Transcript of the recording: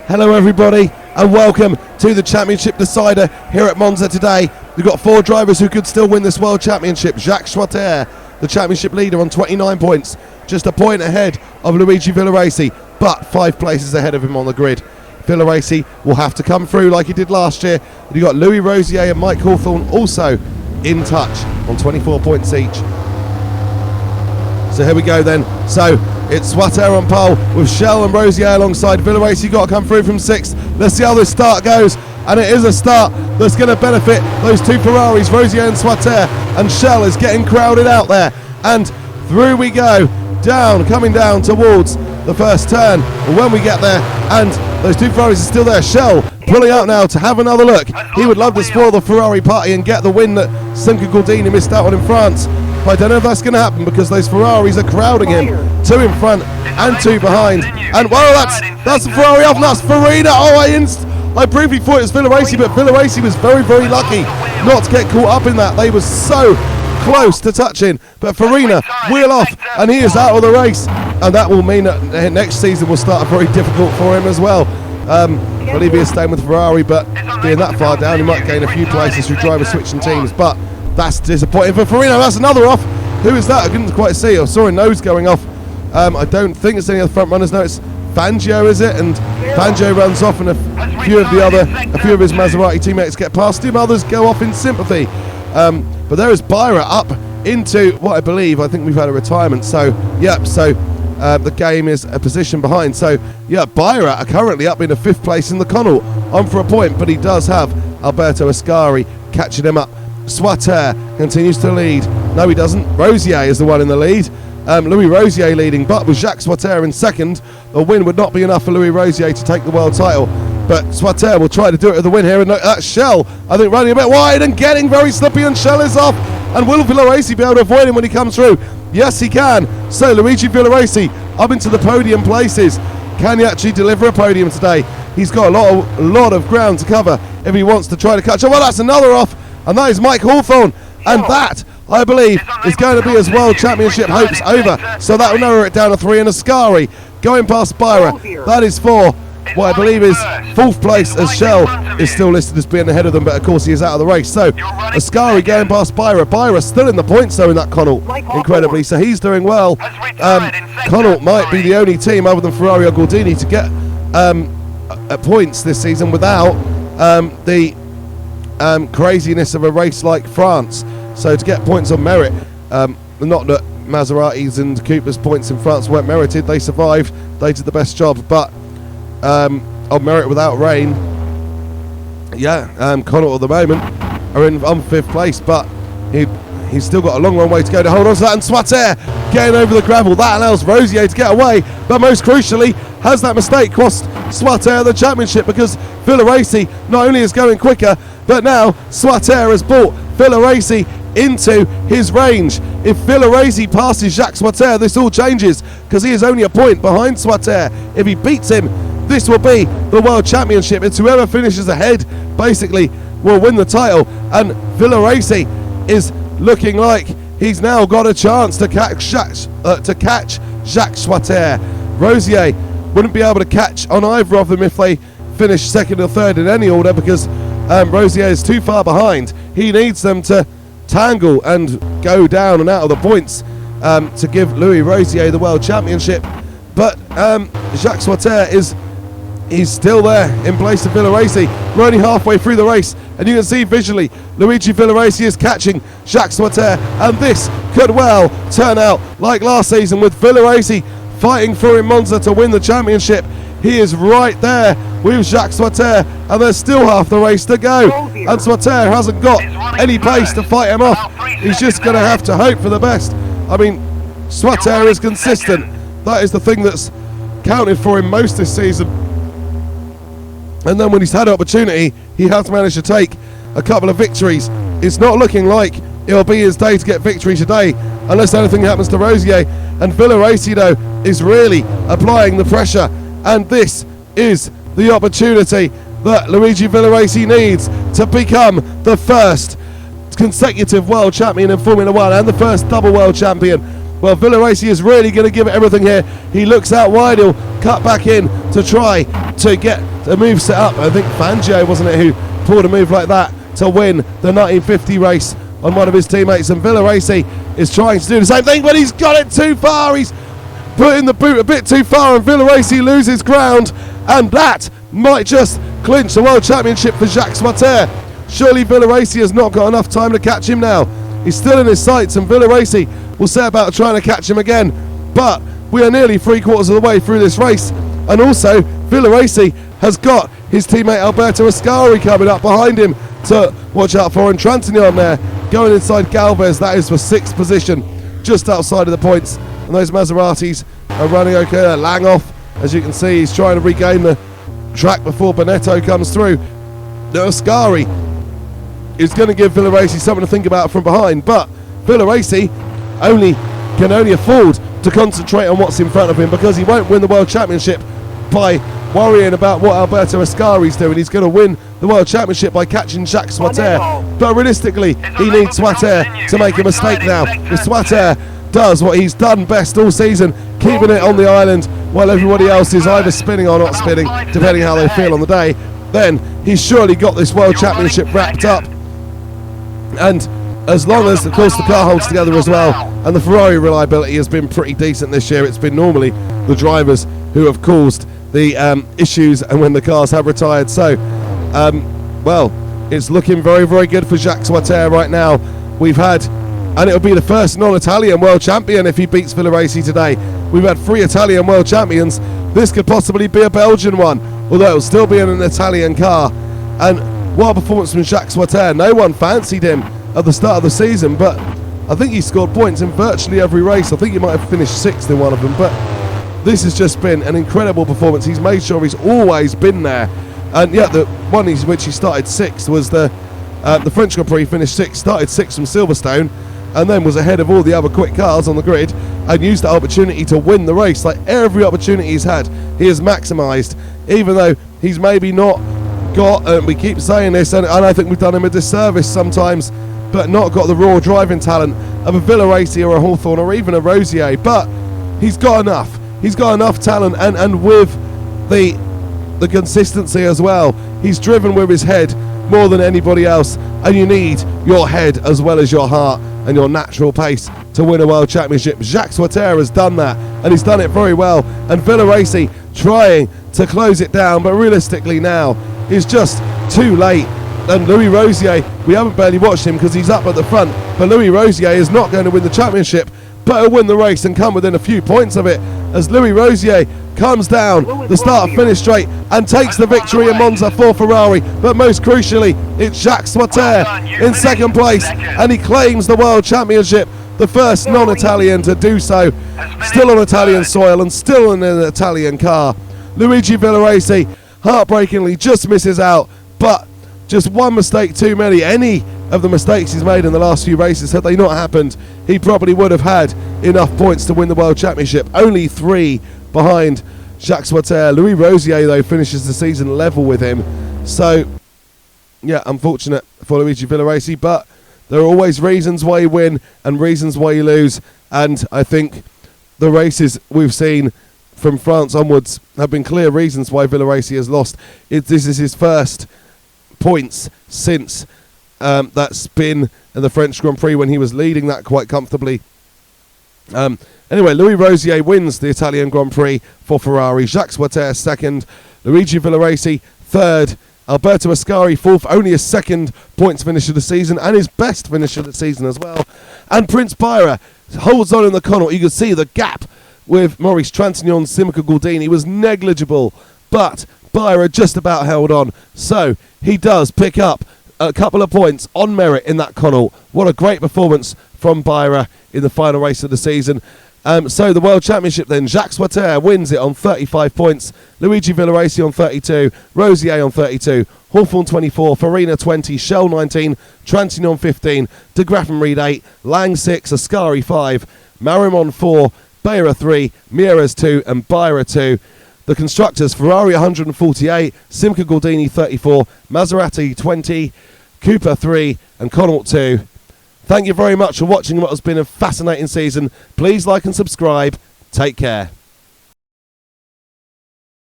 Hello everybody and welcome to the championship decider here at Monza today. We've got 4 drivers who could still win this world championship. Jacques Swaters, the championship leader on 29 points, just a point ahead of Luigi Villoresi, but 5 places ahead of him on the grid. Villoresi will have to come through like he did last year. You've got Louis Rosier and Mike Hawthorn also in touch on 24 points each. So here we go then. So it's Swaters on pole with Shell and Rosier alongside. Villoresi got to come through from 6th. Let's see how this start goes. And it is a start that's going to benefit those 2 Ferraris, Rosier and Swaters. And Shell is getting crowded out there. And through we go. Down, coming down towards the first turn. And when we get there, and those 2 Ferraris are still there. Shell pulling out now to have another look. He would love to spoil the Ferrari party and get the win that Simcagordini missed out on in France. But I don't know if that's going to happen because those Ferraris are crowding him. 2 in front and 2 behind. And whoa, that's a Ferrari off, and that's Farina. Oh, I briefly thought it was Villoresi, but Villoresi was very, very lucky not to get caught up in that. They were so close to touching, but Farina wheel off and he is out of the race, and that will mean that next season will start very difficult for him as well. I believe he is staying with Ferrari, but being that far down he might gain a few places through driver switching teams, but that's disappointing for Farina. That's another off. Who is that? I couldn't quite see. I saw a nose going off. I don't think it's any of the front runners. No, it's Fangio, is it? And Fangio runs off, and a few of his Maserati teammates get past him. Others go off in sympathy. But there is Byra up into what I think we've had a retirement. So, yep, the game is a position behind. So, yeah, Byra are currently up in a 5th place in the Connaught, on for a point, but he does have Albertoascari catching him up. Swaters continues to lead. No, he doesn't. Rosier is the one in the lead. Louis Rosier leading, but with Jacques Swaters in 2nd, a win would not be enough for Louis Rosier to take the world title. But Swaters will try to do it with the win here, and that's Shell, I think, running a bit wide and getting very slippy, and Shell is off. And will Villoresi be able to avoid him when he comes through? Yes, he can. So Luigi Villoresi up into the podium places. Can he actually deliver a podium today? He's got a lot of ground to cover if he wants to try to catch up. Well, that's another off, and that is Mike Hawthorn, and that, I believe, is going to be his world championship hopes over. So that will narrow it down to 3, and Ascari going past Byra. That is 4. What I believe is 4th place, as Shell is still listed as being ahead of them, but of course he is out of the race. So Ascari going past Byra. Byra still in the points though in that Connaught, incredibly, so he's doing well. Connaught might be the only team other than Ferrari or Gordini to get points this season without the craziness of a race like France. So to get points on merit, not that Maseratis and Cooper's points in France weren't merited, they survived, they did the best job, but on merit without rain, Connaught at the moment are on 5th place, but he's still got a long way to go to hold on to that. And Swaters getting over the gravel, that allows Rosier to get away, but most crucially has that mistake cost Swaters the championship, because Villoresi not only is going quicker, but now Swaters has brought Villoresi into his range. If Villoresi passes Jacques Swaters, this all changes, because he is only a point behind Swaters. If he beats him, this will be the world championship. It's whoever finishes ahead basically will win the title, and Villoresi is looking like he's now got a chance to catch Jacques Swaters. Rosier wouldn't be able to catch on either of them if they finish 2nd or 3rd in any order, because Rosier is too far behind. He needs them to tangle and go down and out of the points to give Louis Rosier the world championship. But Jacques Swaters he's still there in place of Villoresi. We're only halfway through the race, and you can see visually Luigi Villoresi is catching Jacques Swaters, and this could well turn out like last season with Villoresi fighting for in Monza to win the championship. He is right there with Jacques Swaters, and there's still half the race to go, and Swaters hasn't got any pace to fight him off. He's just going to have to hope for the best. I mean, Swaters is consistent. That is the thing that's counted for him most this season. And then when he's had opportunity, he has managed to take a couple of victories. It's not looking like it'll be his day to get victory today, unless anything happens to Rosier. And Villoresi, though, is really applying the pressure. And this is the opportunity that Luigi Villoresi needs to become the first consecutive world champion in Formula 1 and the first double world champion Well, Villoresi is really going to give it everything here. He looks out wide. He'll cut back in to try to get a move set up. I think Fangio, wasn't it, who pulled a move like that to win the 1950 race on one of his teammates. And Villoresi is trying to do the same thing, but he's got it too far. He's putting the boot a bit too far, and Villoresi loses ground. And that might just clinch the World Championship for Jacques Swaters. Surely Villoresi has not got enough time to catch him now. He's still in his sights, and Villoresi will set about trying to catch him again. But we are nearly 3/4 of the way through this race, and also Villoresi has got his teammate albertoascari coming up behind him to watch out for, and Trintignant there going inside Galvez. That is for 6th position, just outside of the points, and those Maseratis are running okay. Lang off, as you can see, he's trying to regain the track before Bonetto comes through. The Ascari is going to give Villoresi something to think about from behind, but Villoresi can only afford to concentrate on what's in front of him, because he won't win the World Championship by worrying about what albertoascari's doing. He's going to win the World Championship by catching Jacques Swaters, but realistically he needs Swaters to make a mistake now. If Swaters does what he's done best all season, keeping it on the island while everybody else is either spinning or not spinning, depending how they feel on the day, then he's surely got this World Championship wrapped up. And as long as, of course, the car holds together as well, and the Ferrari reliability has been pretty decent this year. It's been normally the drivers who have caused the issues and when the cars have retired. So, well, it's looking very, very good for Jacques Swaters right now. We've had, and it'll be the first non-Italian world champion if he beats Villoresi today. We've had 3 Italian world champions. This could possibly be a Belgian one, although it'll still be in an Italian car. And what a performance from Jacques Swaters. No one fancied him at the start of the season, but I think he scored points in virtually every race. I think he might have finished 6th in one of them, but this has just been an incredible performance. He's made sure he's always been there. And yeah, the one in which he started 6th was the French Grand Prix. Finished 6th, started 6th from Silverstone, and then was ahead of all the other quick cars on the grid, and used that opportunity to win the race. Like every opportunity he's had, he has maximised, even though he's maybe not got, and we keep saying this, and I think we've done him a disservice sometimes, but not got the raw driving talent of a Villoresi or a Hawthorn or even a Rosier. But he's got enough. He's got enough talent, and with the consistency as well. He's driven with his head more than anybody else, and you need your head as well as your heart and your natural pace to win a world championship. Jacques Swaters has done that, and he's done it very well. And Villoresi trying to close it down, but realistically now is just too late. And Louis Rosier, we haven't barely watched him because he's up at the front, but Louis Rosier is not going to win the championship, but he'll win the race and come within a few points of it, as Louis Rosier comes down the start finish straight and takes the victory in Monza for Ferrari. But most crucially, it's Jacques Swaters in 2nd place, and he claims the world championship, the first non-Italian to do so, still on Italian soil and still in an Italian car. Luigi Villoresi heartbreakingly just misses out, but just one mistake too many. Any of the mistakes he's made in the last few races, had they not happened, he probably would have had enough points to win the world championship. Only 3 behind Jacques Swaters. Louis Rosier, though, finishes the season level with him. So, yeah, unfortunate for Luigi Villoresi, but there are always reasons why you win and reasons why you lose. And I think the races we've seen from France onwards have been clear reasons why Villoresi has lost. This is his first points since that spin in the French Grand Prix when he was leading that quite comfortably. Anyway, Louis Rosier wins the Italian Grand Prix for Ferrari. Jacques Swaters 2nd, Luigi Villoresi 3rd, albertoascari 4th, only his 2nd points finish of the season and his best finish of the season as well. And Prince Byra holds on in the Connaught. You can see the gap with mauricetrintignant, simcagordini was negligible, but Byra just about held on. So he does pick up a couple of points on merit in that Connaught. What a great performance from Byra in the final race of the season. So the World Championship then, Jacques Swaters wins it on 35 points, Luigi Villoresi on 32, Rosier on 32, Hawthorn 24, Farina 20, Shell 19, Trintignant 15, De Graffenried 8, Lang 6, Ascari 5, Marimon 4, Byra 3, Mieres 2 and Byra 2. The constructors, Ferrari 148, simcagordini 34, Maserati 20, Cooper 3 and Connaught 2. Thank you very much for watching what has been a fascinating season. Please like and subscribe. Take care.